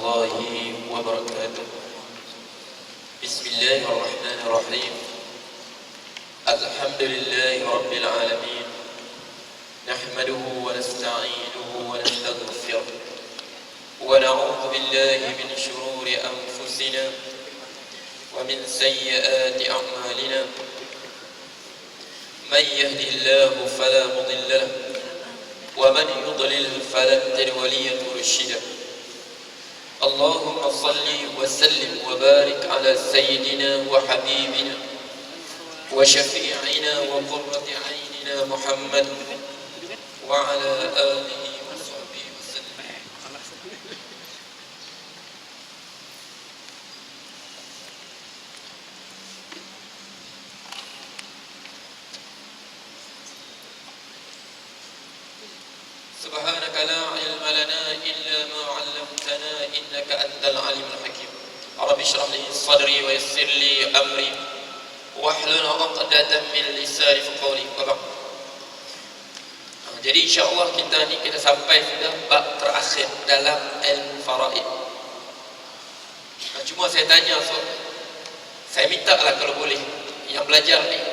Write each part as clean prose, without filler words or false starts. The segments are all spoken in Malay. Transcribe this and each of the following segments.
الله وبركاته. بسم الله الرحمن الرحيم. الحمد لله رب العالمين، نحمده ونستعينه ونستغفره ونعوذ بالله من شرور أنفسنا ومن سيئات أعمالنا. من يهده الله فلا مضل له ومن يضلل فلن تجد وليا مرشدا. اللهم صل وسلم وبارك على سيدنا وحبيبنا وشفيعنا وقرة عيننا محمد وعلى آله وصحبه وسلم. سبحانك لا علم لنا إلا ما علمتنا إنك أنت العليم الحكيم. رب اشرح لي صدري ويسر لي أمري واحلل عقدة من lisani qawli. Jadi insya-Allah kita sampai sudah bab terakhir dalam ilmu faraid. Cuma saya tanya saya mintalah kalau boleh yang belajar ni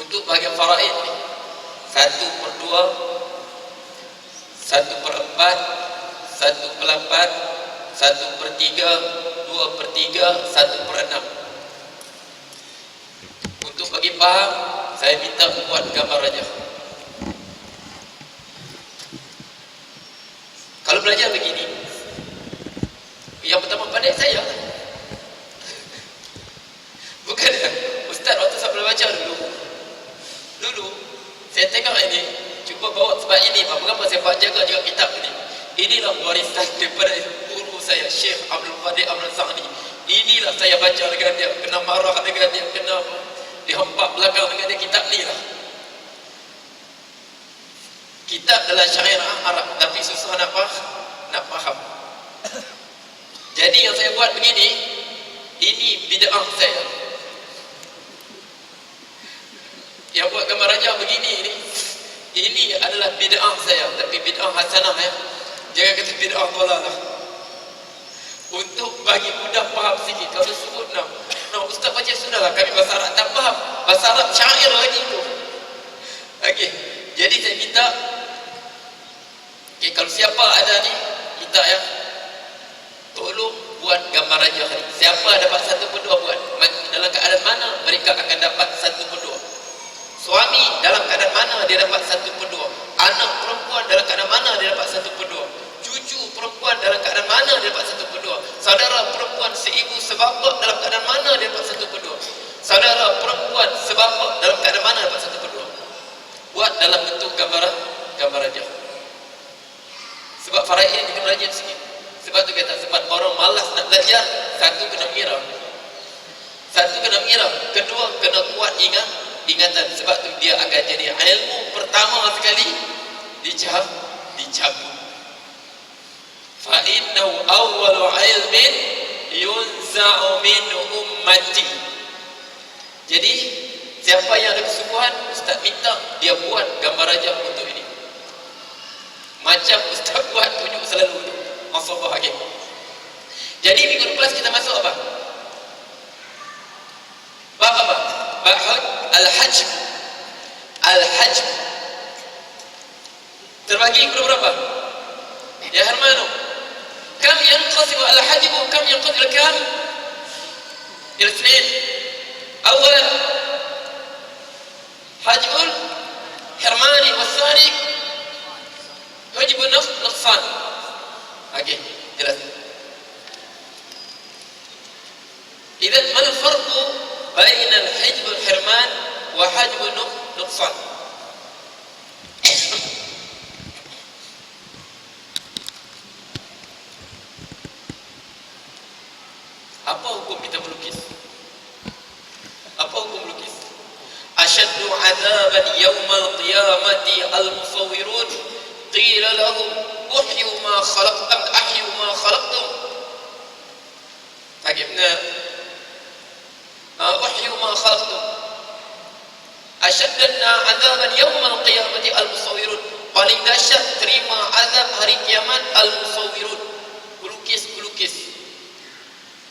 untuk bahagian faraid ni 1/2, 1/4, 1/8, 1/3, 2/3, 1/6. Untuk bagi faham, saya minta buat gambar aja. Kalau belajar begini, yang pertama pandai saya. Bukan ya? Ustaz waktu saya belajar dulu saya tengok ini, cuba bawa sebab ini mengapa saya jaga juga kitab ini. Inilah warisan daripada guru saya Syekh Abdul Qadir Abdul Sa'di. Inilah saya baca dengan dia, kena marah dengan dia, kena dihempak belakang dengan dia. Kitab ni lah kitab dalam syair Arab, tapi susah nak faham. Jadi yang saya buat begini, ini bid'ah saya. Yang buat gambar raja begini ini adalah bid'ah saya, tapi bid'ah hasanah ya. Jangan kata bid'ah dhalalah. Untuk bagi mudah faham sikit, kalau sebut nah ustaz baca sudahlah, kami bahasa Arab tak faham. Bahasa Arab syair lagi tu. Okey. Jadi saya minta kalau siapa ada ni, minta ya, tolong buat gambar raja hari. Siapa dapat 1/2 buat. Dalam keadaan mana mereka akan dapat 1/2. Suami dalam keadaan mana dia dapat 1/2. Anak perempuan dalam keadaan mana dia dapat 1/2. Cucu perempuan dalam keadaan mana dia dapat 1/2. Saudara perempuan seibu sebapa dalam keadaan mana dia dapat 1/2. Saudara perempuan sebapa dalam keadaan mana dapat 1/2. Buat dalam bentuk gambar raja. Sebab faraid ini kena belajar sikit. Sebab tu kata, sebab orang malas nak belajar, satu kena mengira, kedua kena kuat ingatan. Sebab tu dia akan jadi ilmu pertama sekali dicabut. Fa innahu awwalu ilmin yunza'u min ummati. Jadi siapa yang ada kesungguhan, ustaz minta dia buat gambar raja untuk ini. Macam ustaz buat tunjuk selalu tu. Masalah lagi. Jadi minggu depan kita masuk apa? Bab apa? Bab al-hajm. Al-hajm terbagi kepada berapa? Ya Hermano, kam yanqasimu al-hajm, kam yanqasimu al-kam? الاثنين. أولا حجب الحرماني والثاني حجب النقصان. Okey, jelas. إذن ما الفرق بين الحجب الحرمان وحجب النقصان؟ Apa hukum kita melukis? Apa hukum melukis? Ashaddu 'adzaban yawmal qiyamati al-musawwirun qila lahum uhyu ma khalaqtum ahyu ma khalaqtum. Tak benar. Uhyu ma khalaqtum. Ashaddan 'adzaban yawmal qiyamati al-musawwirun paling dahsyat terima azab hari kiamat al-musawwirun, pelukis-pelukis.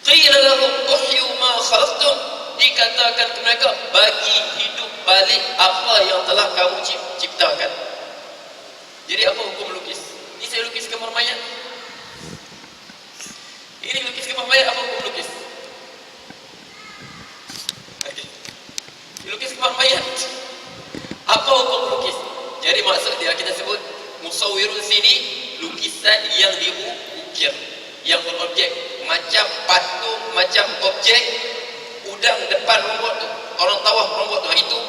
Qila lahum uhyu ma khalaqtum, dikatakan kepada mereka, bagi hidup balik apa yang telah kamu ciptakan. Jadi apa hukum lukis? Ini saya lukis kamar mayat. Ini lukis kamar mayat, apa hukum lukis? Okay. Lukis kamar mayat, apa hukum lukis? Jadi maksud dia, kita sebut musawwirun sini, lukisan yang diukir, yang berobjek, macam patung, macam objek udang depan robot tu, orang tawaf robot tu,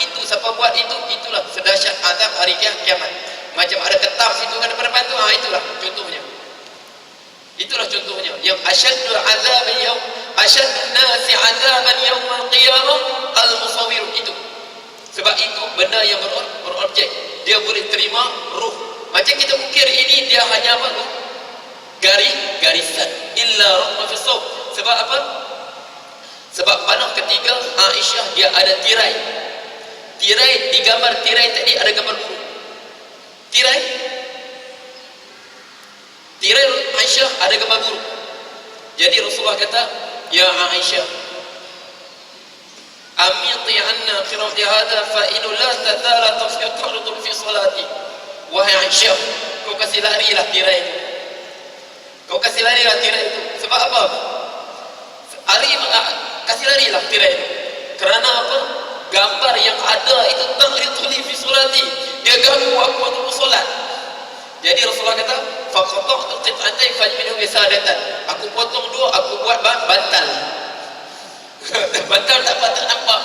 itu siapa buat itu, itulah sedahsyat azab hari kiamat. Macam ada ketam situ kan depan tu, itulah contohnya. Itulah contohnya yang asyaddu azaban yaum, asyaddu nasi azaban yaumil qiyamah al-musawwir itu. Sebab itu benda yang berobjek, dia boleh terima ruh. Macam kita ukir ini, dia hanya apa tu? Garisan. Illa rahmah fi sawt. Sebab apa? Sebab panah ketiga Aisyah, dia ada tirai. Tirai, digambar tirai tadi ada gambar burung. Tirai Aisyah ada gambar burung. Jadi Rasulullah kata, ya Aisyah, amiti anna qira'ati hadha fa in la tatala tafsiqatu fi salati. Wahai Aisyah, kau kasih larilah tirai itu. Kau kasih larilah tirai itu. Sebab apa? Kasih larilah tirai itu. Kerana apa? Gambar yang ada itu taqrituli fi salati, dia ganggu aku waktu solat. Jadi Rasulullah kata, faqata'tu qit'atain faj'alhu wisadatan. Aku potong dua, aku buat bantal. Bantal tak nampak,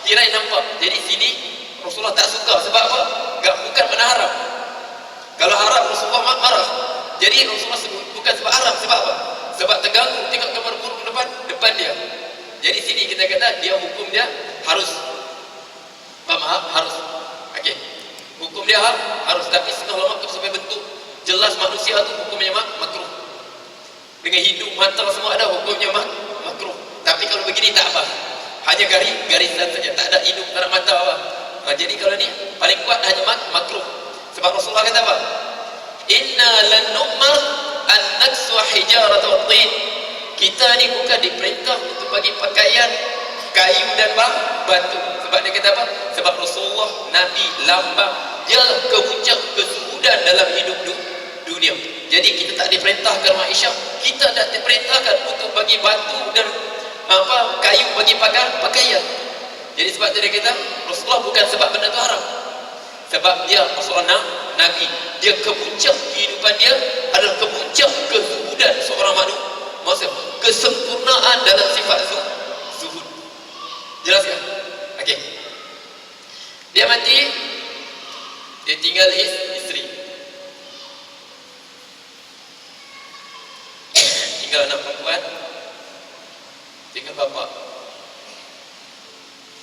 tirai nampak. Jadi sini Rasulullah tak suka. Sebab apa? Bukan benda haram. Kalau haram Rasulullah marah. Jadi Rasulullah sebut bukan sebab haram. Sebab apa? Sebab terganggu tengok gambar burung depan dia. Jadi sini kita kata dia hukum dia harus. Harus. Okey. Hukum dia harus, tapi setengah ulama tu sampai bentuk jelas manusia tu hukumnya makruh. Dengan hidung, mata semua ada, hukumnya makruh. Tapi kalau begini tak apa. Hanya garisan saja, tak ada hidung, tak ada mata apa. Jadi kalau ni paling kuat hanya makruh. Sebab Rasulullah kata apa? Inna lan nu'mar an naksu hijaratu wat-tin. Kita ni bukan diperintah untuk bagi pakaian kayu dan batu. Sebab dia kata apa? Sebab Rasulullah Nabi lambang, dia kepuncak kezuhudan dalam hidup dunia. Jadi kita tak diperintahkan Aisyah, kita tak diperintahkan untuk bagi batu dan kayu bagi pakaian. Jadi sebab dia kata Rasulullah bukan sebab benda tu haram. Sebab dia Rasulullah Nabi, dia kepuncak kehidupan dia adalah kepuncak kezuhudan seorang manusia, kesempurnaan dalam sifat zuhud. Jelas kan? Okey. Dia mati, dia tinggal isteri, tinggal anak perempuan, tinggal bapa,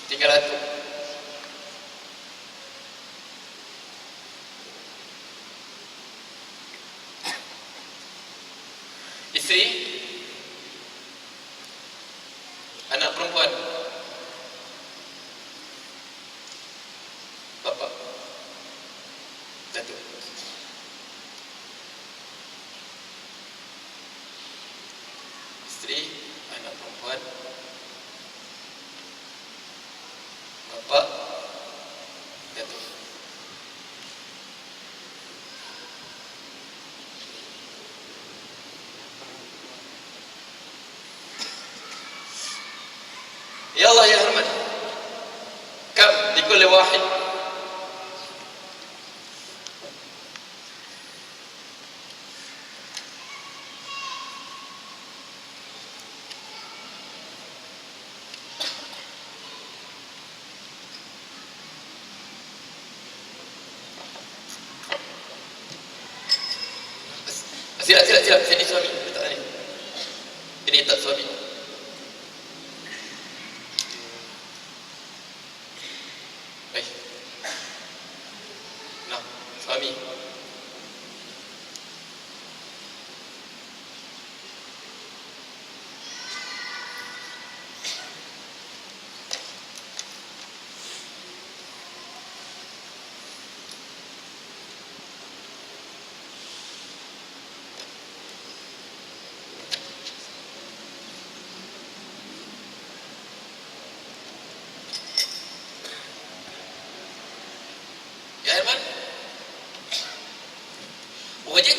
tinggal atuk. Isteri, anak perempuan, bapa, datuk. Isteri, anak perempuan, bapa, datuk. Ya Allah ya Rahman, kam likulli wahid Siap, sini suami, letak ni. Ini tak suami. Baik. Nah, suami.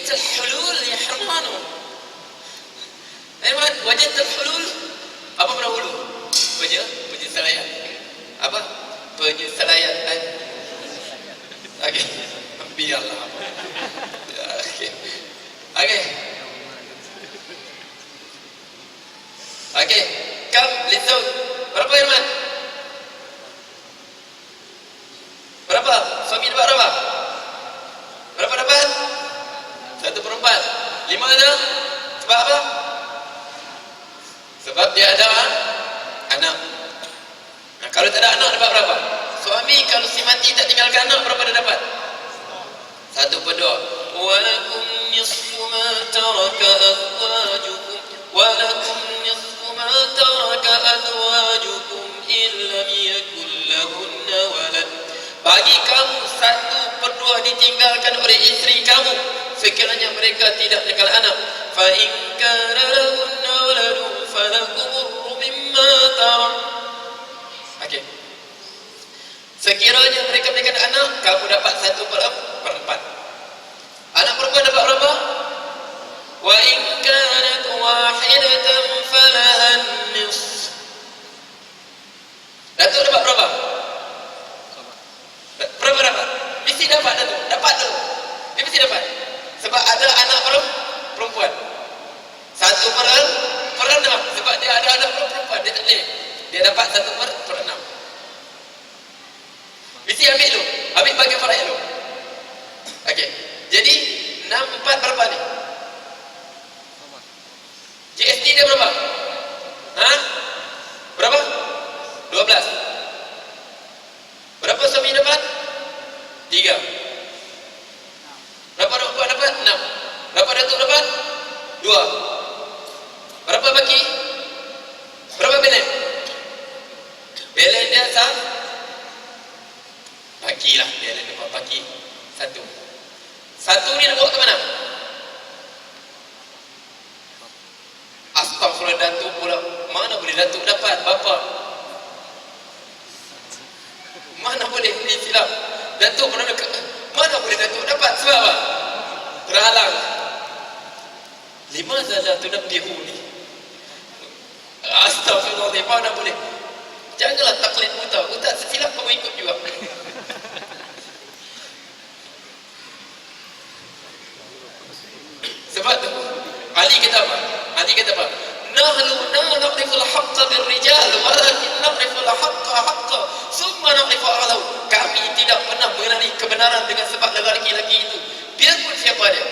wajadtal hulul ya Hermano. Aiman, wajadtal hulul. Apa makna hulul? Penyelesaian. Apa? Penyelesaian. Okey. Biarlah. Okey. Okey. Okey. Kam lizawj. Berapa Irman? Berapa? Suami dapat berapa? Berapa dapat? 1/4. 5 ada? Sebab apa? Sebab dia ada anak. Nah, kalau tak ada anak dapat berapa? Suami kalau si mati tak tinggalkan anak, berapa dia dapat? 1/2. Walakum nisfu ma taraka azwajukum walakum nisfu ma taraka azwajukum illam yakul lahunna walad. Bagi kamu 1/2 ditinggalkan oleh isteri kamu sekiranya mereka tidak tinggal anak. Fa in kana lahunna waladun falakum mimma tarak. Okey. Sekiranya mereka berikan anak, kamu dapat 1/4. Anak perempuan dapat berapa? Wa in kanat wahidatan falaha an-nisf. Datuk dapat berapa? Berapa dapat? Mesti dapat Datuk. Dapat tu. Dia mesti dapat. Sebab ada anak perempuan. 1/6. Sebab dia ada anak perempuan, dia tak boleh. Dia dapat 1/6. Mesti ambil dulu. Ambil bagi faraid dulu. Okey. Jadi 6/4 berapa ni? GST dia berapa? Ha? Berapa? 12. Berapa suami dapat? 3. Berapa perempuan dapat? 6. Berapa datuk dapat? 2. Berapa baki? Berapa belen? Belen dia sah? Bagilah belen dapat bagi 1. 1 ni nak bawa ke mana? Astaghfirullah, datuk pula. Mana boleh datuk dapat? Bapa. Mana boleh ni silap? Datuk pernah dekat. Mana boleh datuk dapat? Sebab apa? Terhalang. 5 saja tu nak dihuni. Astaghfirullah, mana boleh? Janganlah taklid buta. Buta silap kamu ikut juga. Sebab tu Ali kata apa? Ali kata apa? Nahnu na'rifu al-haqqa bir-rijal walakin na'rifu al-haqqa haqqa thumma na'rifu ahlahu. Kami tidak pernah mengenali kebenaran dengan sebab lelaki-lelaki itu, biarpun siapa dia.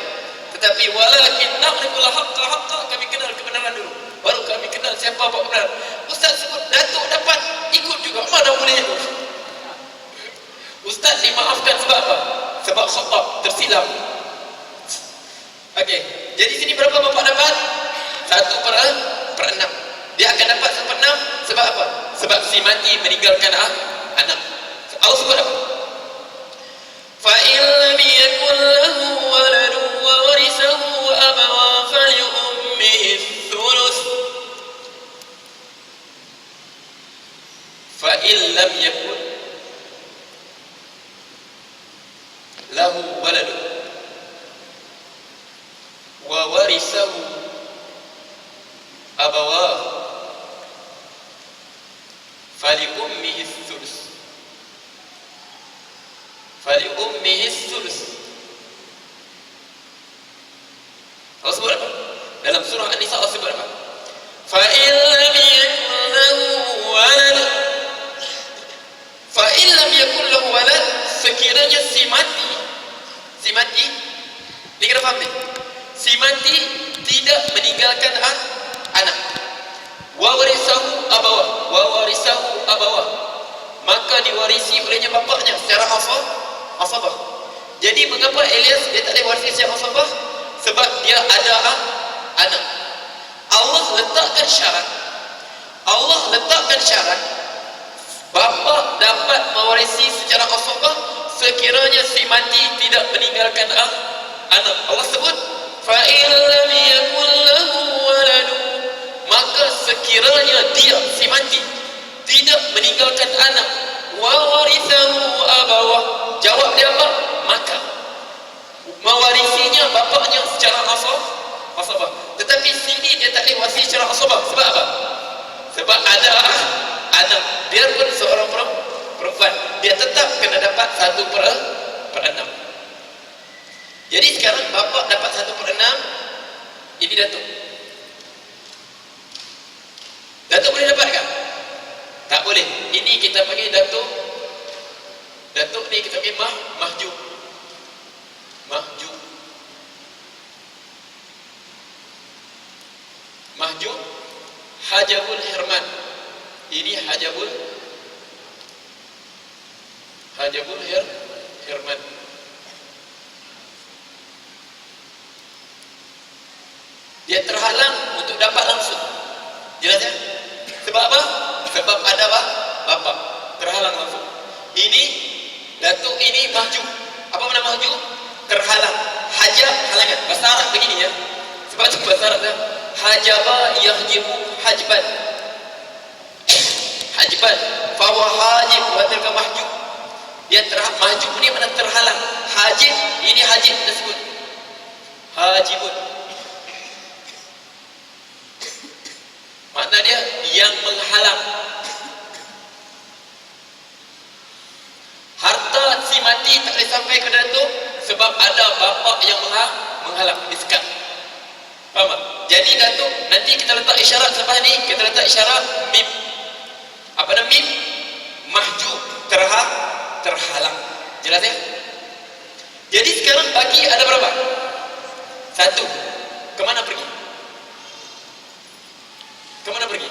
Tetapi walakin na'rifu al-haqqa haqqa, kami kenal kebenaran dulu, baru kami kenal siapa buat benar. Ustaz sebut datuk dapat, ikut juga. Mana boleh itu? Ustaz dimaafkan sebab apa? Sebab khatab, tersilap. Okey, jadi sini berapa bapak dapat? 1/6. Dia akan dapat 1/6 sebab apa? Sebab si mati meninggalkan anak. Allah sebut apa? Fa in lam yakul lahu waladun wa warisahu abawahu fali ummihi thuluth. Fa in lam yakul lahu waladun wa warisahu abawah fali ummihi thuluth. Fali ummihi thuluth. Allah sebut apa? Dalam surah An-Nisa Allah sebut apa? Fa in lam yakul lahu walad, fa in lam yakul lahu walad, sekiranya si mati ni kena faham ni, si mati tidak meninggalkan anak. Wa warisahu abawah, maka diwarisi olehnya bapaknya secara asabah. Jadi mengapa Elias dia tak boleh warisi secara asabah? Sebab dia ada anak. Allah letakkan syarat bapa dapat mewarisi secara asabah sekiranya si mati tidak meninggalkan anak. Allah sebut fa in lam yakul lahu waladun, maka sekiranya dia si mati tidak meninggalkan anak, wa warithahu abawah, jawab dia apa? Maka mewarisinya bapaknya secara asabah. Tetapi sini dia tak boleh wasi secara asabah. Sebab apa? Sebab ada anak, biarpun seorang perempuan, dia tetap kena dapat 1/6. Jadi sekarang bapa dapat 1/6, ini Datuk. Datuk boleh dapat kan? Tak boleh. Ini kita panggil Datuk. Datuk ni kita panggil mahjub. Mahjub Hajabul Hirman. Ini Hajabul Hirman. Dia terhalang untuk dapat langsung. Jelas ya? Sebab apa? Sebab ada bapa terhalang langsung. Ini Datuk ini mahjub. Apa makna mahjub? Terhalang. Hajab halangan. Bahasa Arab begini ya. Sebab tu bahasa Arab ya. Hajaba yahjibu hajban. Hajban. Fahuwa hajib wa tilka mahjub. Dia mahjub ni makna terhalang. Hajib, ini hajib tersebut. Hajibun. Makna dia yang menghalang. Harta si mati tak boleh sampai ke Datuk sebab ada bapa yang menghalang, disekat. Faham tak? Jadi Datuk, nanti kita letak isyarat selepas ni, kita letak isyarat mim. Apa nama mim? Mahjub, terhalang. Jelas ya? Jadi sekarang bagi ada berapa? 1. Kemana pergi? Kemana pergi?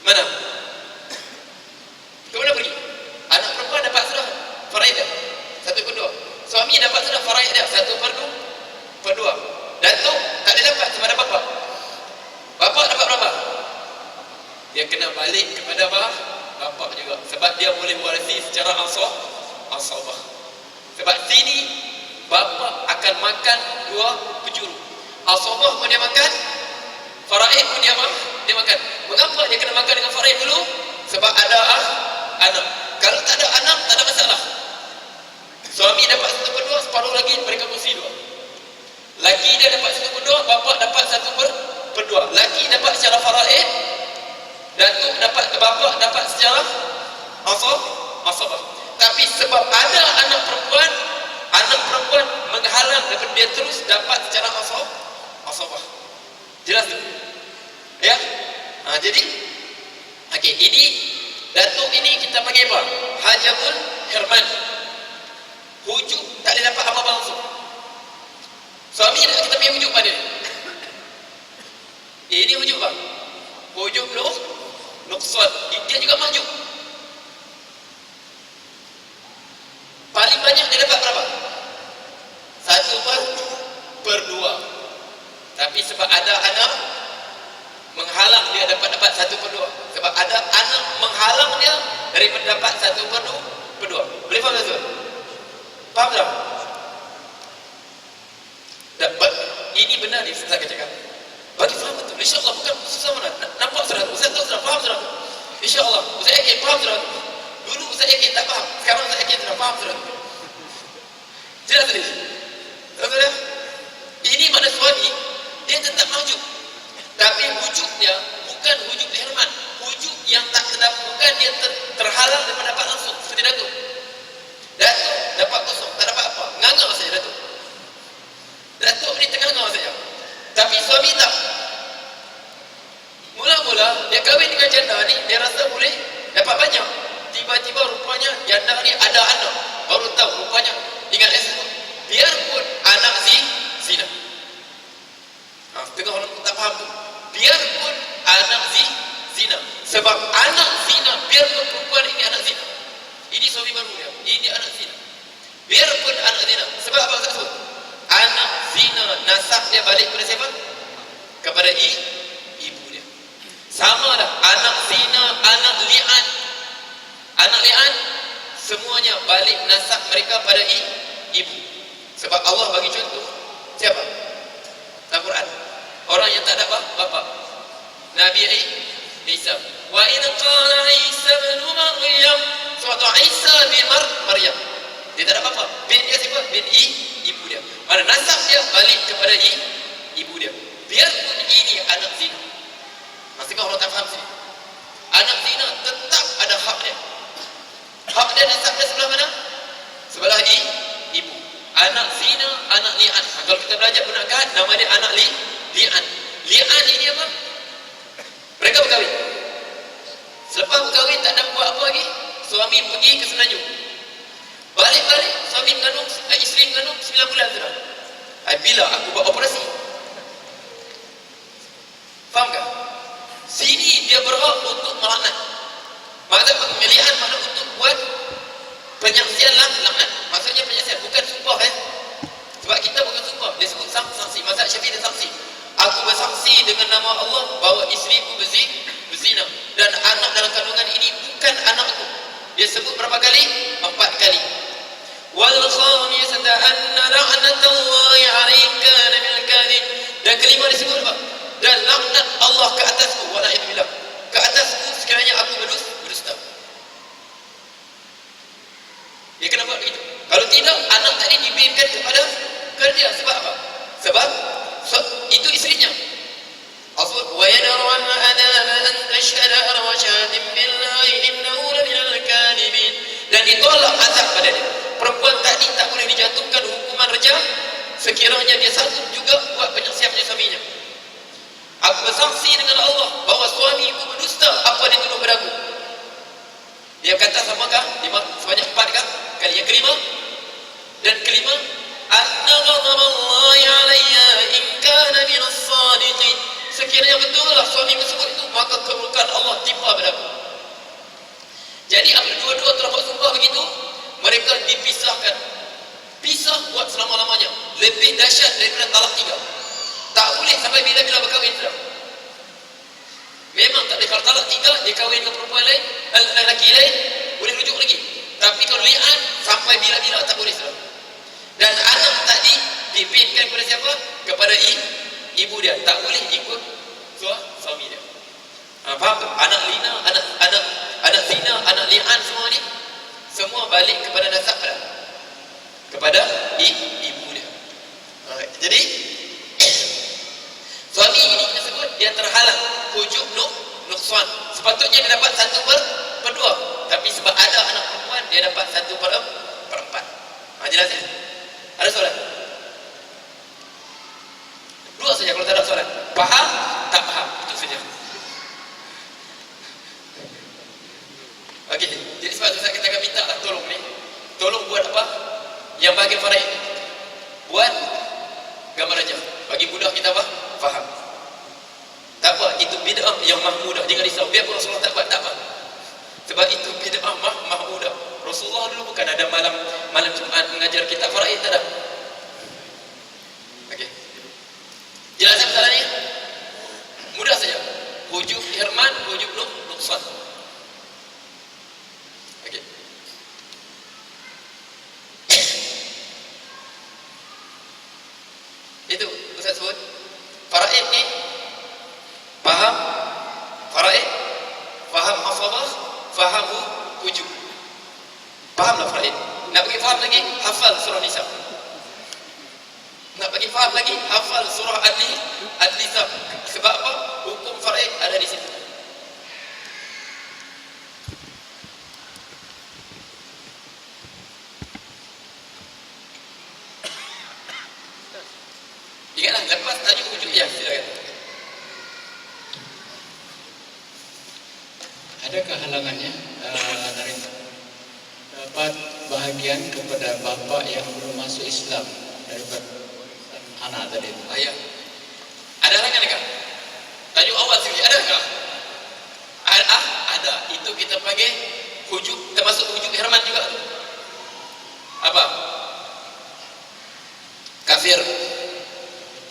Mana? Kemana pergi? Anak perempuan dapat sudah faraid dah 1/2. Suami dapat sudah faraid dah 1/2. Datuk tak ada dapat sebab ada bapa. Bapa dapat berapa? Dia kena balik kepada bapa juga sebab dia boleh warisi secara asabah. Sebab sini bapa akan makan 2 penjuru. Asabah pun dia makan, faraid pun dia makan. Mengapa dia kena makan dengan faraid dulu? Sebab ada anak. Kalau tak ada anak, tak ada masalah. Suami dapat 1/2, separuh lagi mereka kongsi 2. Laki dia dapat 1/2, bapa dapat 1/2. Laki dapat secara faraid, Datuk dapat, bapa dapat secara asabah. Tapi sebab ada anak perempuan menghalang daripada dia terus dapat secara asabah. Jelas tu? Ya? Jadi okey, ini Datuk ini kita panggil apa? Hajabul Hirman. Hujub tak boleh dapat apa-apa langsung. Suami kita punya hujub pada dia. Ini hujub apa? Hujub nuqsan. Dia juga mahjub. Paling banyak dia dapat berapa? 1/2. Tapi sebab ada anak menghalang dia dapat 1/2. Sebab ada anak menghalang dia daripada dapat 1/2. Boleh faham tak? Faham tak? Dapat. Ini benar ni Ustaz cakap. Bagi faham betul. InsyaAllah bukan susah mana. Nampak surat. Ustaz tahu surat. Faham surat. InsyaAllah. Ustaz yakin faham surat. Dulu Ustaz yakin tak faham. Sekarang Ustaz yakin sudah faham surat. Jelas tadi? Saudara? Ini mana suami dia tetap mahjub. Tapi wujudnya bukan wujud Hirman. Wujud yang tak terdapat, bukan dia terhalang daripada dapat langsung. Seperti Datuk. Datuk dapat kosong, tak dapat apa. Ngangak saja Datuk. Datuk ni tengah-tengah saja. Tapi suami tak. Mula-mula dia kahwin dengan janda ni, dia rasa boleh dapat banyak. Tiba-tiba rupanya janda ni ada anak. Baru tahu rupanya ingat itu. Biarpun anak zina. Tengah orang tak faham tu. Biarpun anak zina. Sebab anak zina, biarpun perempuan ini anak zina. Ini suami baru dia. Ini anak zina. Biarpun anak zina. Sebab apa Ustaz sebut? Anak zina, nasab dia balik kepada siapa? Kepada ibu dia. Sama dah. Anak zina, anak li'an. Anak li'an, semuanya balik nasab mereka pada ibu. Sebab Allah bagi contoh. Siapa? Al-Quran. Orang yang tak ada bapa. Nabi Isa. Wa idh qala Isa ibn Maryam. Suatu Isa bin Maryam. Dia tak ada bapa. Bin dia siapa? Bin ibu dia. Mana nasab dia dia nasab dia sebelah mana? Sebelah ibu. Anak zina, anak li'an. Kalau kita belajar perkataan, nama dia anak li'an. Li'an ini apa? Mereka berkahwin. Selepas berkahwin tak ada buat apa lagi, suami pergi ke Semenanjung. Balik-balik, suami mengandung, isteri mengandung 9 bulan sudah. Bila aku buat operasi. Faham tak? Sini dia berhak untuk melaknat. Maksudnya pemilihan mana untuk buat penyaksian laknat. Maksudnya penyaksian, bukan sumpah Sebab kita bukan sumpah, dia sebut saksi. Mazhab Syafi'i dia saksi. Aku bersaksi dengan nama Allah bahawa isteriku berzina dan anak dalam kandungan ini bukan anakku. Dia sebut berapa kali? 4 kali. Wal khamisata anna la'natallahi 'alaika bil kadhib. Dan kelima disebut apa? Dan laknat Allah ke atasku, wala illallah. Ke atasku sekiranya aku berdusta. Ya kenapa begitu? Kalau tidak, anak tadi diberikan kepada dia. Sebab apa? Sebab itu isterinya. Wa yadru an adab an tashhada arwa shatim billahi innahu laminal kadhibin. Dan ditolak azab pada dia. Perempuan tadi tak boleh dijatuhkan hukuman rejam sekiranya dia sanggup juga buat penyaksian suaminya. Aku bersaksi dengan Allah bahawa suamiku berdusta apa dia tuduh padaku. Dia kata samakah? Sebanyak 4 kali. Yang kelima dan kelima, anna ghadaballahi 'alayya in kana minas sadiqin. Sekiranya betullah suami tersebut itu, maka kemurkaan Allah timpa padaku. Jadi apabila dua-dua telah buat sumpah begitu, mereka dipisahkan. Pisah buat selama-lamanya. Lebih dahsyat daripada talak 3. Tak boleh sampai bila-bila berkahwin sudah. Memang tak boleh. Kalau talak 3, dia kahwin dengan perempuan lain, lelaki lain, boleh rujuk lagi. Tapi kalau li'an, sampai bila-bila tak boleh sudah. Dan anak tadi dipinkan kepada siapa? Kepada ibu dia. Tak boleh ikut suami dia. Faham tak? Anak lina, anak zina, anak li'an, semua ni semua balik kepada nasab kepada ibu dia. Jadi suami ini kita sebut dia terhalang hujub nuksan. Sepatutnya dia dapat 1/2, tapi sebab ada anak perempuan dia dapat 1/4. Jelas ya? Ada soalan? 2 saja kalau tak ada soalan. Faham? Tak faham? Itu saja. Okey, jadi sebab itu kita akan minta lah tolong ni. Tolong buat apa? Yang bagi faraid. Buat gambar aja. Bagi budak kita apa? Faham. Tak apa, itu bid'ah yang mahmudah. Jangan risau. Biar Rasulullah tak buat, tak apa. Sebab itu bid'ah mahmudah. Rasulullah dulu bukan ada malam Jumaat mengajar kitab faraid, tak ada. Okey. Jelas masalahnya? Mudah saja. Hujub hirman, hujub nuksan. Okey. Itu Ustaz sebut. Faraid ni faham faraid, faham hafazah, faham hujub. Fahamlah faraid. Nak bagi faham lagi, hafal surah Nisa. Nak bagi faham lagi, hafal surah Ad-Nisa. Sebab apa? Hukum faraid ada di situ. Ingatlah, lepas tajuk hujub. Ya, silakan. Adakah halangannya dari dapat bahagian kepada bapa yang belum masuk Islam daripada anak tadi? Ya. Ada halangan dekat? Tajuk awal sekali, adakah? Ada. Itu kita panggil hujub, termasuk hujub hirman juga tu. Apa? Kafir.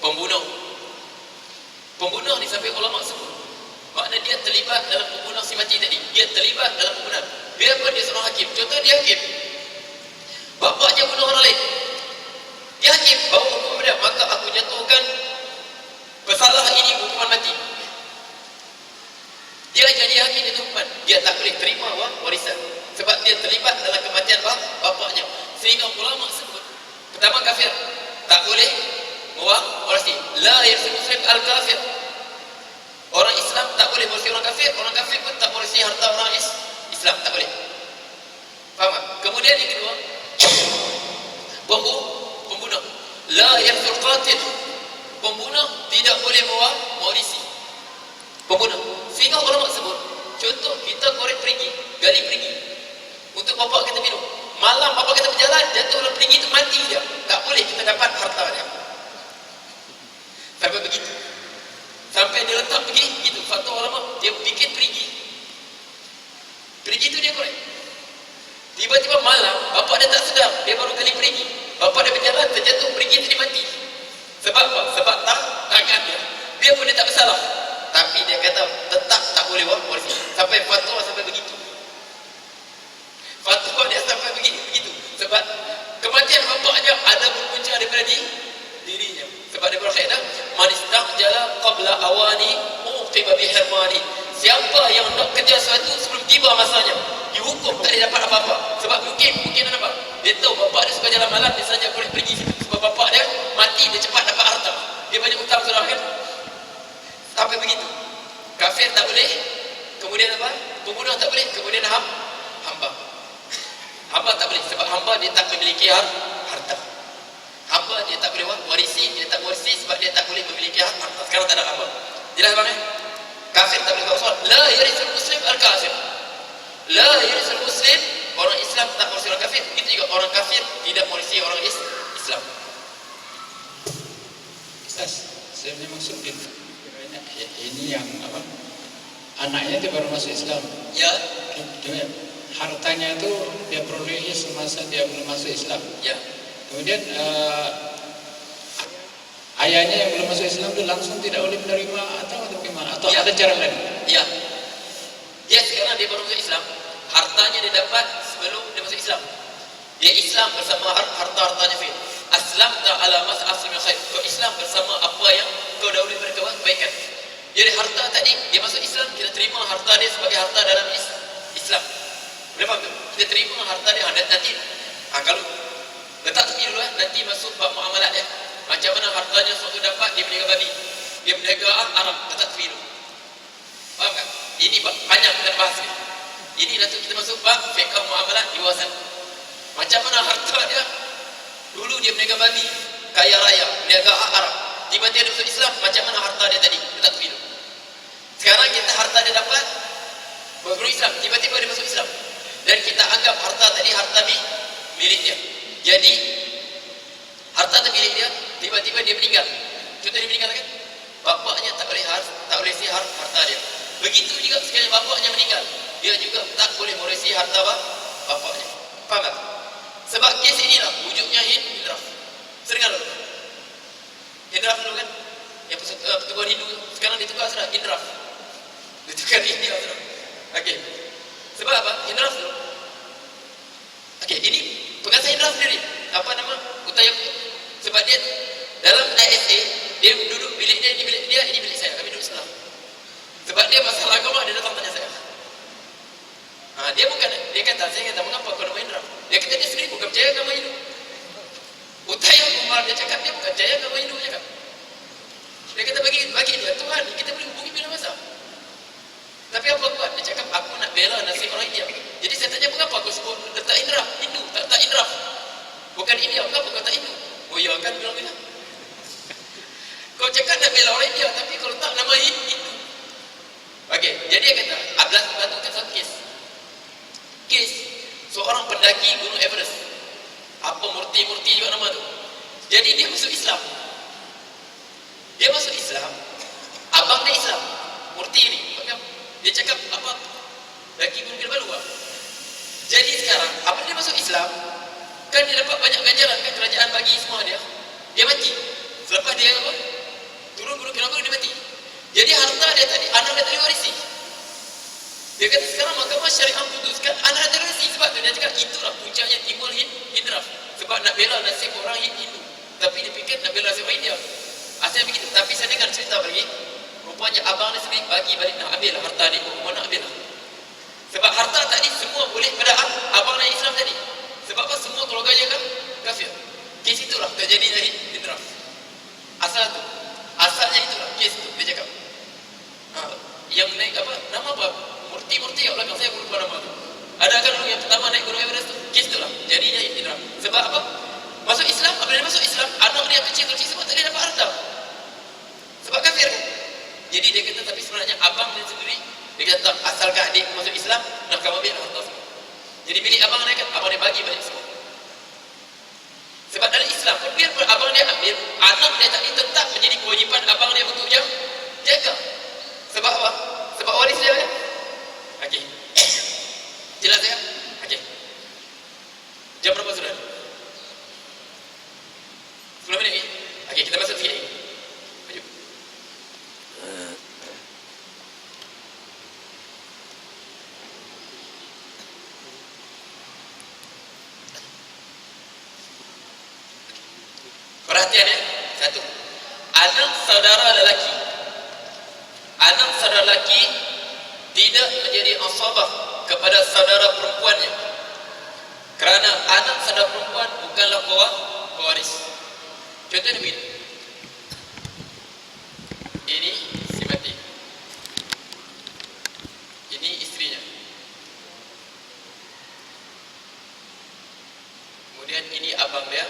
Pembunuh ni sampai ulama sebut. Makna dia terlibat dalam pembunuh si mati tadi. Dia terlibat dalam pembunuhan. Biarpun dia seorang hakim. Contoh dia hakim. Bapaknya bunuh orang lain. Dia hakim. Bawa hukum dia. Maka aku jatuhkan pesalah ini hukuman mati. Dia jadi hakim itu hukuman. Dia tak boleh terima warisan. Sebab dia terlibat dalam kematian bapaknya. Sehingga ulama sebut. Pertama kafir. Tak boleh mewarisi. La yarsul muslim al-kafir. Orang Islam tak boleh mewarisi orang kafir. Orang kafir pun tak mewarisi harta orang Islam. Tak boleh. Faham tak? Kemudian yang kedua, pembunuh. La yarthul qatil. Pembunuh tidak boleh mewarisi. Pembunuh. Sehingga ulama sebut, contoh kita korek perigi, gali perigi untuk bapak kita minum. Malam bapak kita berjalan, jatuh dalam perigi itu mati dia. Tak boleh kita dapat harta dia. Sampai begitu. Sampai dia letak pergi, gitu. Fatwa ulama, dia bikin perigi. Perigi itu dia korek. Tiba-tiba malam, bapak dia tak sedar, dia baru gali perigi. Bapak dia berjalan, terjatuh, perigi itu dia mati. Sebab apa? Sebab tangan dia. Dia pun dia tak bersalah. Tapi dia kata, tetap tak boleh warisi. Sampai fatwa sampai begitu. Fatwa dia sampai begitu. Sebab kematian bapaknya ada berpunca daripada dirinya. Sebab dia berkaitan, man istajala qabla awani uqiba bihirmani. Siapa yang nak kerja sesuatu sebelum tiba masanya, dihukum tak dia dapat apa-apa. Sebab mungkin apa? Dia tahu bapak dia suka jalan malam, dia saja boleh pergi situ. Sebab bapak dia mati, dia cepat dapat harta. Dia banyak hutang sudah kan. Sampai begitu. Kafir tak boleh. Kemudian apa? Pembunuh tak boleh. Kemudian hamba. Hamba tak boleh. Sebab hamba dia tak memiliki harta. Hamba dia tak boleh warisi. Dia tak warisi sebab dia tak boleh memiliki harta. Sekarang tak ada hamba. Jelas bang? Kafir tak boleh. La yarisul muslim al-kafir. La yarisul muslim, orang Islam tak warisi orang kafir. Itu juga orang kafir tidak warisi orang Islam. Ustaz, saya punya maksud ini yang apa? Anaknya dia baru masuk Islam. Ya. Hartanya itu dia perolehi semasa dia belum masuk Islam. Ya. Kemudian ayahnya yang belum masuk Islam itu langsung tidak boleh menerima atau bagaimana? Atau ya, ada cara lain? Ya. Dia sekarang dia baru masuk Islam. Hartanya dia dapat sebelum dia masuk Islam. Dia Islam bersama harta-hartanya fil. Aslam ta'ala mas'aslim khair. Kau Islam bersama apa yang kau dahului kebaikan. Jadi harta tadi dia masuk Islam, kita terima harta dia sebagai harta dalam Islam. Boleh faham tak? Kita terima harta dia nanti. Kalau letak tepi dulu nanti masuk bab muamalat dia. Macam mana hartanya suatu dapat dia berniaga babi. Dia berniaga Arab, letak tepi dulu. Faham tak? Ini banyak kita bahas ni. Ini nanti kita masuk bab fiqh muamalat di luar sana. Macam mana harta dia? Dulu dia berniaga babi, kaya raya, berniaga Arab. Tiba-tiba dia masuk Islam, macam mana harta dia tadi? Letak tepi dulu. Sekarang kita harta dia dapat baru Islam, tiba-tiba dia masuk Islam. Dan kita anggap harta tadi harta milik dia. Jadi harta tadi milik dia, tiba-tiba dia meninggal. Contoh dia meninggal kan? Bapaknya tak boleh si harta dia. Begitu juga sekali bapaknya meninggal, dia juga tak boleh merisi harta bapaknya. Faham tak? Sebab kes inilah wujudnya hindraf. Sering ada hindraf dulu kan? Yang pertubuhan Hindu sekarang ditukar sudah hindraf. Ditukar India sudah. Okey. Sebab apa? Hindraf dulu. Okey, ini pengasas hindraf sendiri. Apa nama? Utayam. Sebab dia dalam ISA, dia duduk bilik dia, ini bilik dia, ini bilik saya. Kami duduk sebelah. Sebab dia masalah agama, dia datang tanya saya. Dia bukan, dia kata, saya kata, mengapa kau nama hindraf? Dia kata dia sendiri bukan percaya agama Hindu. Utayam Umar dia cakap, dia bukan percaya agama Hindu cakap. Dia kata bagi dia Tuhan, kita boleh hubungi bila masa. Tapi apa buat? Dia cakap aku nak bela nasib orang India. Jadi saya tanya mengapa kau sebut letak Hindraf Hindu, tak Hindraf. Bukan India, mengapa kau tak Hindu? Oh ya kan bilang. Kau cakap nak bela orang India, tapi kalau tak nama Hindu. Okey, jadi dia kata Ablas batu kata kes seorang pendaki gunung Everest. Apa murti juga nama tu. Jadi dia masuk Islam. Dia masuk Islam. Abang dia Islam. Murti ni. Dia cakap apa? Daki gunung Kinabalu. Jadi sekarang, apa dia masuk Islam? Kan dia dapat banyak ganjaran kan, kerajaan bagi semua dia. Dia mati. Selepas dia apa? Turun gunung Kinabalu dia mati. Jadi harta dia tadi, anak dia tadi warisi. Dia kata sekarang mahkamah syariah putuskan anak dia warisi. Sebab tu dia cakap itulah puncanya timbul hindraf. Sebab nak bela nasib orang Hindu. Tapi dia fikir nak bela nasib orang India. Asalnya begitu. Tapi saya dengar cerita lagi, rupanya abang dia sendiri bagi balik nak ambil harta dia. Nak ambil lah. Sebab harta tadi semua boleh pada abang dan Islam tadi. Sebab apa? Semua keluarganya kan kafir. Kes itulah terjadi dari hindraf. Asalnya itulah kes itu dia cakap. Yang naik apa? Nama apa? Murti kat belakang saya lupa nama tu. Ada kan yang pertama naik gunung Everest tu? Kes itulah. Dia kata tak, asalkan adik masuk Islam, nak kamu ambil harta semua. Jadi milik abang dia kan, abang dia bagi balik semua. Sebab dalam Islam pun biarpun abang dia ambil, anak dia tadi tetap menjadi kewajipan abang dia untuk jaga. Sebab apa? Sebab waris dia kan? Okey. Jelas ya? Okey. Jam berapa sudah? 10 minit ni? Okey, kita masuk sikit lagi. Maju. Perhatian ya. Satu. Anak saudara lelaki. Anak saudara lelaki tidak menjadi asabah kepada saudara perempuannya. Kerana anak saudara perempuan bukanlah pewaris. Contohnya begini. Ini si mati. Ini istrinya. Kemudian ini abang dia.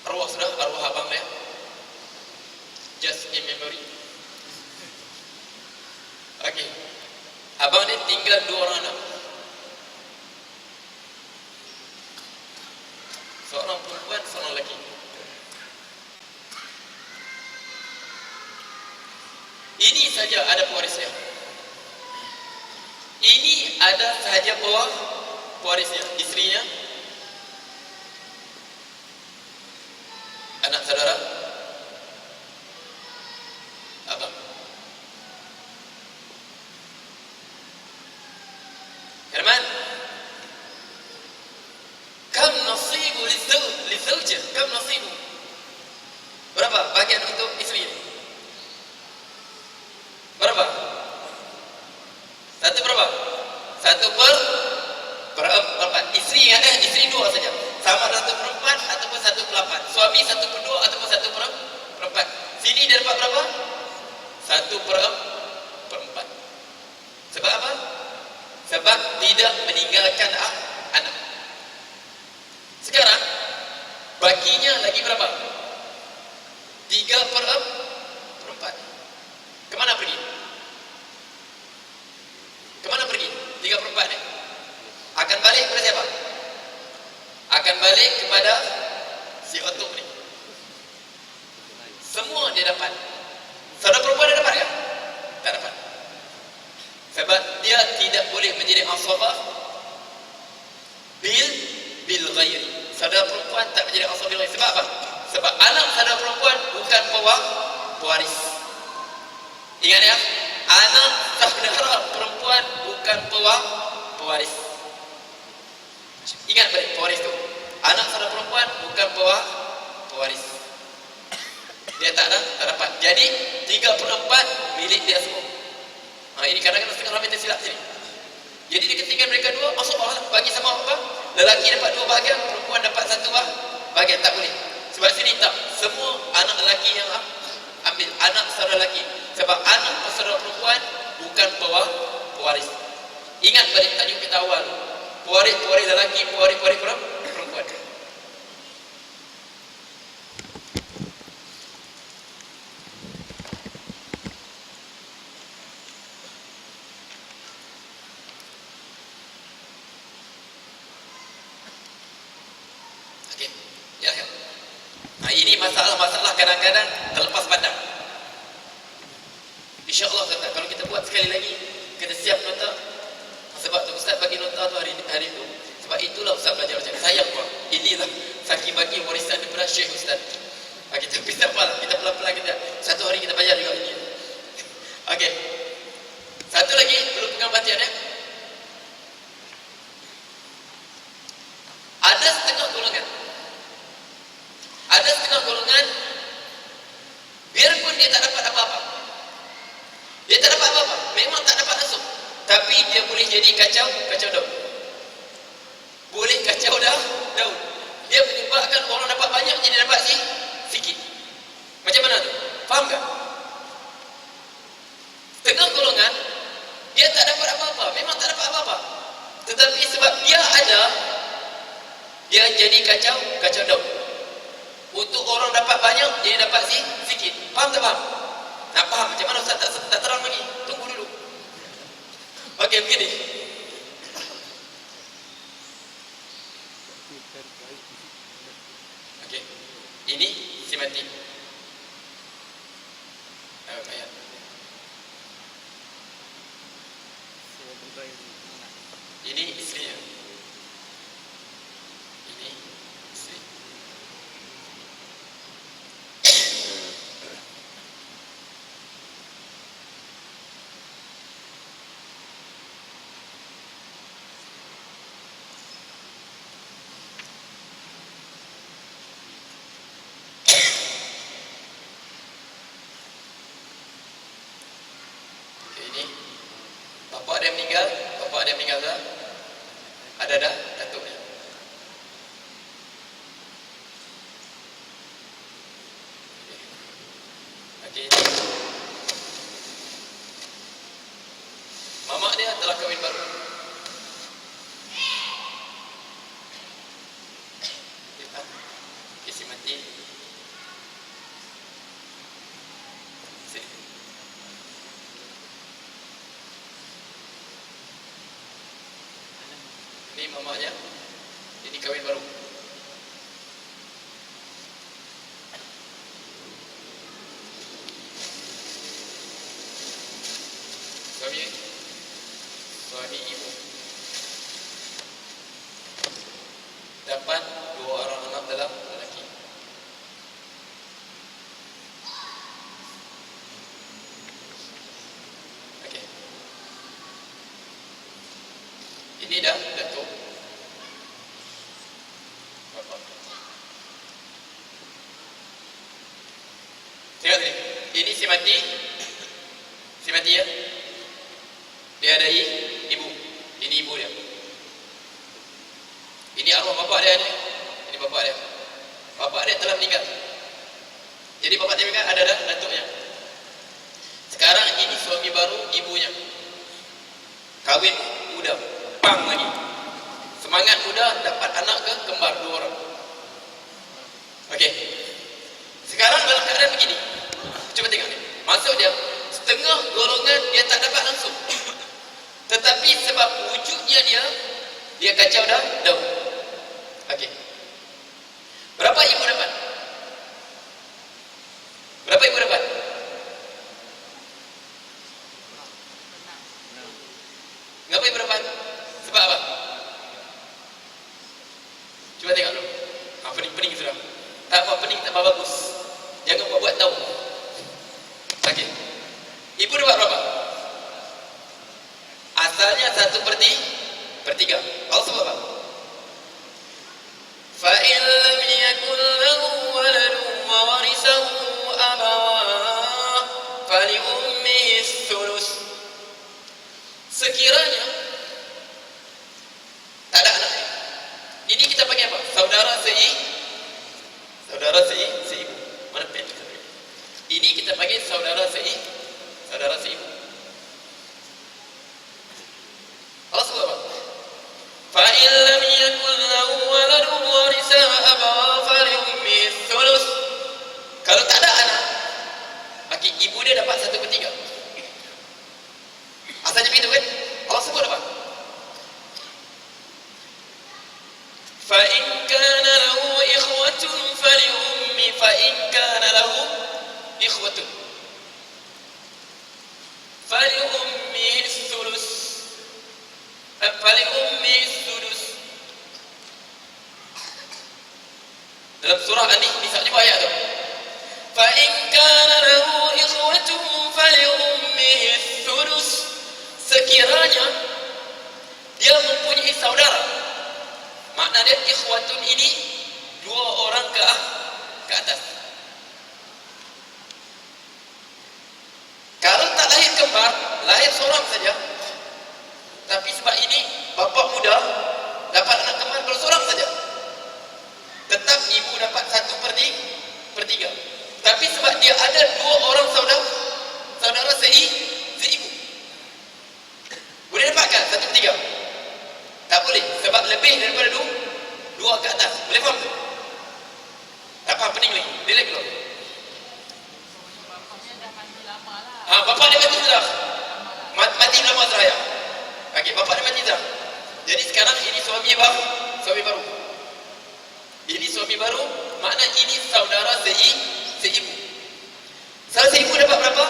Arwah sudah, arwah abang dia. Just in memory. Okey. Abang dia tinggal 2 orang anak. Seorang perempuan, seorang lelaki. Ini saja ada pewarisnya. Ini ada sahaja pewarisnya, istrinya, anak saudara, abang. Herman, kam nasibu lizawjah, kam nasibu? Berapa bagian untuk isteri? Berapa? Satu berapa? 1/4. Isteri yang ada, isteri 2 saja. Sama 1/4 ataupun 1/8. Suami 1/2 ataupun 1/4. Sini dia dapat berapa? 1/4. Sebab apa? Sebab tidak meninggalkan anak. Sekarang baginya lagi berapa? 3/4. Kemana pergi? Kemana pergi? 3/4 ni akan balik kepada siapa? Akan balik kepada si otok ni. Semua dia dapat. Saudara perempuan dia dapat kan? Tak dapat. Sebab dia tidak boleh menjadi asabah bil ghairi. Saudara perempuan tak menjadi asabah bil ghairi. Sebab apa? Sebab anak saudara perempuan bukan pewaris. Ingat ya, anak saudara perempuan bukan pewaris. Ingat balik pewaris tu. Anak saudara perempuan bukan pewaris. Dia tak dapat. Jadi 3/4 milik dia semua. Ini kadang-kadang setengah ramai tersilap sini. Jadi dia ketinggalan mereka 2, masuk bawah bagi sama apa? Lelaki dapat 2 bahagian, perempuan dapat 1 bahagian. Tak boleh. Sebab sini tak. Semua anak lelaki yang ambil, anak saudara lelaki. Sebab anak saudara perempuan bukan pewaris. Ingat balik tadi kita awal. Pewaris lelaki, pewaris perempuan. Okey. Ya. Ini masalah-masalah kadang-kadang terlepas pandang. InsyaAllah kata, kalau kita buat sekali lagi, kita siap nota. Sebab tu Ustaz bagi nota tu hari itu. Sebab itulah Ustaz belajar macam sayang pun. Inilah saking bagi warisan daripada Syekh Ustaz. Kita tak apa lah, kita pelan-pelan kita. Satu hari kita bayar juga ini. Okey. Satu lagi perlu pegang perhatian ya. Ada setengah golongan biarpun dia tak dapat apa-apa. Dia tak dapat apa-apa, memang tak dapat langsung. Tapi dia boleh jadi kacau daun. Boleh kacau daun. Dia menyebabkan orang dapat banyak jadi dapat sikit. Macam mana tu? Faham tak? Setengah golongan dia tak dapat apa-apa, memang tak dapat apa-apa. Tetapi sebab dia ada, dia jadi kacau daun. Untuk orang dapat banyak, dia dapat sikit. Faham tak faham? Nak faham macam mana Ustaz? Tak terang lagi. Tunggu dulu. Okey, begini. Okey. Ini si mati. Ayat. Ini istrinya. Ini istri. Ini bapa ada yang meninggal, dah. Ada dah datuknya. Okey. Mamak dia telah kahwin baru. Isi mati. Sini. Ini mamaknya. Ini kahwin baru. Suami ibu. Dapat 2 orang anak dalam lelaki. Okey. Ini dah datuk. Bapa. Tengok ni. Ini si mati. Si mati ya. Dia ada ibu. Ini ibu dia. Ini arwah bapa dia ni. Ini bapa dia. Bapa dia telah meninggal. Jadi bapa dia meninggal, ada dah datuknya. Sekarang ini suami baru ibunya. Kahwin muda. Pang lagi. Semangat muda, dapat anak ke kembar 2 orang. Okey. Sekarang dalam keadaan begini. Cuba tengok ni. Maksud dia, setengah golongan dia tak dapat langsung. Tetapi sebab wujudnya dia kacau dah. Okey. Berapa ibu dapat? Berapa ibu dapat? Ngapa ibu dapat? Sebab apa? Cuba tengok dulu. Pening sudah. Tak apa pening, tak apa bagus. Jangan buat tahu. Okey. Ibu dapat berapa? Asalnya 1/3. Allah sebab apa? فَإِنْ لَمْ يَكُنْ لَهُ وَلَدٌ وَوَرِثَهُ أَبَوَاهُ فَلِأُمِّهِ الثُّلُثُ. Sekiranya tak ada anak. Ini kita panggil apa? Saudara seibu. Mana pen kita panggil? Ini kita panggil saudara seibu. Allah sebut apa? فَإِنْ لَمْ يَكُنْ لَهُ وَلَدٌ وَوَرِثَهُ أَبَوَاهُ فَلِأُمِّهِ الثُّلُثُ. Kalau tak ada anak, maka ibu dia dapat 1/3. Asalnya begitu kan? Allah sebut apa? فَإِنْ كَانَ لَهُ إِخْوَةٌ فَلِأُمِّهِ فَإِنْ كَانَ لَهُ إِخْوَةٌ فَلِأُمِّهِ الثُّلُثُ فَلِأُمِّهِ السُّدُسُ. Dalam surah An-Nisa juga ayat tu. فَإِنْ كَانَ لَهُ إِخْوَةٌ فَلِأُمِّهِ السُّدُسُ. Sekiranya dia mempunyai saudara, maknanya ikhwatun ini 2 orang ke atas. Kalau tak lahir kembar, lahir seorang saja. Tapi sebab ini bapa muda dapat anak kembar kalau seorang saja, tetap ibu dapat 1/3. Tapi sebab dia ada 2 orang saudara seibu, boleh dapatkan 1/3? Tak boleh, sebab lebih daripada 2 ke atas. Boleh faham tu? Tak faham, pening lagi. Dia lagi keluar. Okey, bapa dia mati dah. Jadi sekarang ini suami baru. Ini suami baru, makna ini saudara seibu. Saudara seibu dapat berapa?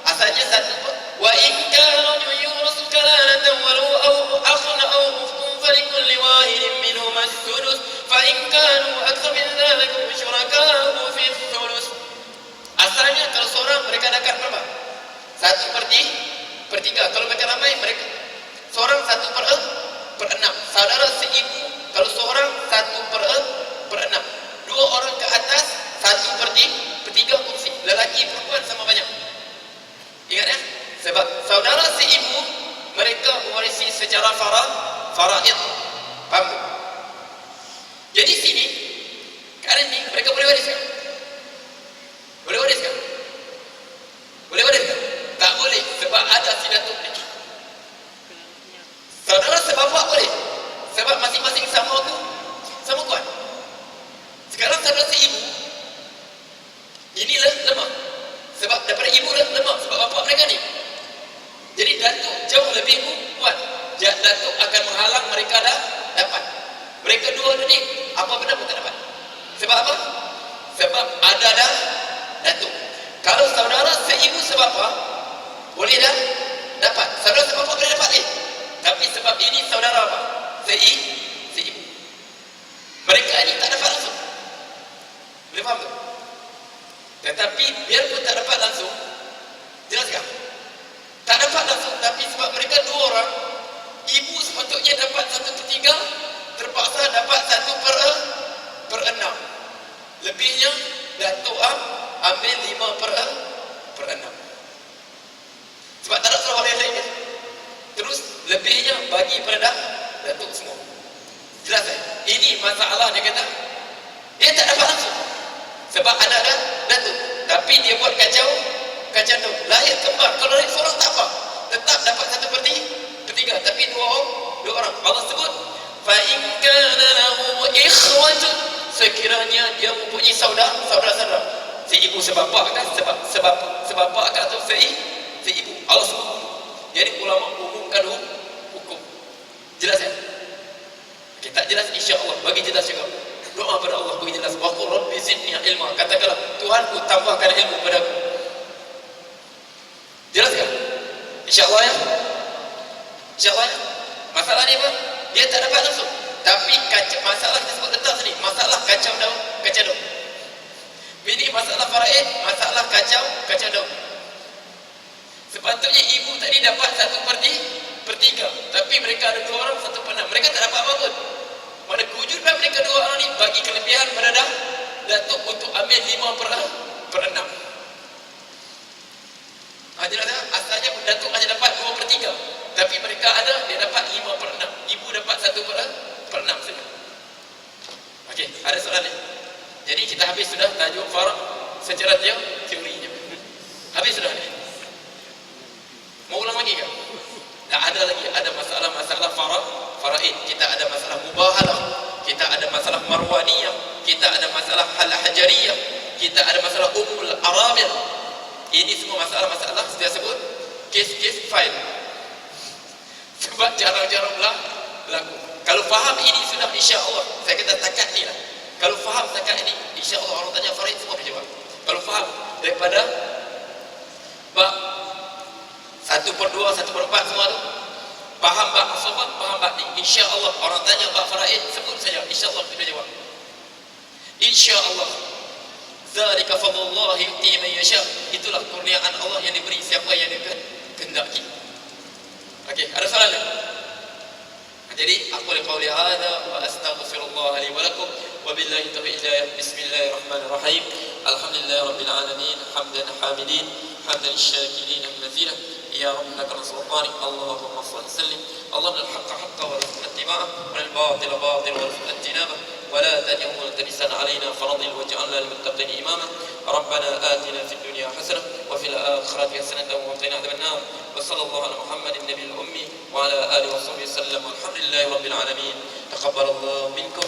Asalnya satu. Wa in kanu yurasu kalalatan walau akhun aw ukhtun falikulli wahidin minhum as-sudus fa in kanu akthar min dhalika syuraka'u fi thuluth. Asalnya kalau seorang mereka dapat berapa? 1/3. Kalau mereka ramai, mereka seorang 1/6. Saudara seibu kalau seorang 1/6. Dua orang ke atas 1/3 kursi. Lelaki perempuan sama banyak. Ingat ya? Sebab saudara seibu mereka mewarisi secara faraid. Faham? Jadi sini sekarang ni mereka boleh wariskan? Boleh wariskan? Boleh wariskan? Tak boleh sebab ada silatul ni. Saudara sebapa boleh? Sebab masing-masing sama kuat. Sekarang saudara seibu inilah lemah. Sebab daripada ibu lemah sebab bapa mereka ni. Jadi datuk jauh lebih kuat. Datuk akan menghalang mereka dah dapat. Mereka dua ni apa benda pun tak dapat. Sebab apa? Sebab ada dah datuk. Kalau saudara seibu sebapa boleh dah dapat. Saudara sebapa boleh dapat tapi sebab ini saudara apa? Seibu. Mereka ini tak dapat langsung. Boleh faham tak? Tetapi biarpun tak dapat langsung, jelas tak? Tak dapat langsung, tapi sebab mereka dua orang, ibu sepatutnya dapat 1/3, terpaksa dapat 1/6. Lebihnya datuk ambil 5/6. Sebab tak ada salah yang lain. Terus lebihnya bagi pada datuk semua. Jelas tak? Ini masalah dia kata. Dia tak dapat langsung. Sebab ada dah datuk. Tapi dia buat kacau tu. Lahir kembar. Kalau lahir seorang tak apa. Tetap dapat 1/3. Tapi dua orang. Allah sebut. Fa in kana lahu ikhwatun. Sekiranya dia mempunyai saudara-saudara. Si ibu sebapa kan? Sebapa kan atau si ibu. Allah sebut. Jadi ulama umumkan hukum. Jelas ya? Kita jelas insya-Allah. Bagi jelas juga. Doa pada Allah bagi jelas. Wa qur rabbi zidni ilma. Katakanlah Tuhanku tambahkan ilmu padaku. Jelas tak? Insya-Allah ya. Insya-Allah ya. Masalah ni apa? Dia tak dapat langsung. Tapi masalah kita sebut letak sini. Masalah kacau daun. Ini masalah faraid, masalah kacau daun. Sepatutnya ibu tadi dapat 1/3. Tapi mereka ada dua orang 1/6. Mereka tak dapat apa pun. Mana kewujudan mereka dua orang ni bagi kelebihan pada datuk untuk ambil 5/6. Jelas tak? Asalnya datuk hanya dapat 2/3. Tapi mereka ada, dia dapat 5/6. Ibu dapat 1/6 saja. Okey, ada soalan ni? Jadi kita habis sudah tajuk farq secara teorinya. Habis sudah ni. Mau ulang lagi ke? Tak ada lagi. Ada masalah faraid. Kita ada masalah mubahalah. Kita ada masalah marwaniyah. Kita ada masalah hal-hajariyah. Kita ada masalah umul aramil. Ini semua masalah-masalah saya sebut kes-kes file. Sebab jarang-jarang berlaku. Kalau faham ini sudah insya-Allah. Saya kata takat ni lah. Kalau faham takat ini, insya-Allah orang tanya faraid semua boleh jawab. Kalau faham daripada bab 1/2, 1/4 semua tu. Faham bab asbab, faham bab ni. Insya-Allah orang tanya bab faraid sebut saja. Insya-Allah kita jawab. Insya-Allah. Zalika fadlullah yu'ti man yasha. Itulah kurniaan Allah yang diberi siapa yang dia kehendaki. Okey, ada soalan tak? Jadi aku qauli hadza wa astaghfirullah li wa lakum wa billahi taufiq hidayah. Bismillahirrahmanirrahim. Alhamdulillahirabbil alamin. Hamdan hamidin, hamdan syakirin mazila. Ya Rabb laka sultani. Allahumma salli sallim. Allahumma al-haqqa haqqa wa al-ittiba'ah wa al-batila batila wa al-ijtinabah. ولا تجعل ملتبسا علينا فنضل واجعلنا للمتقين إماما. ربنا آتنا في الدنيا حسنة وفي الآخرة حسنة وقنا عذاب النار. وصلى الله على محمد النبي الأمي وعلى آله وصحبه وسلم والحمد لله رب العالمين. تقبل الله منكم.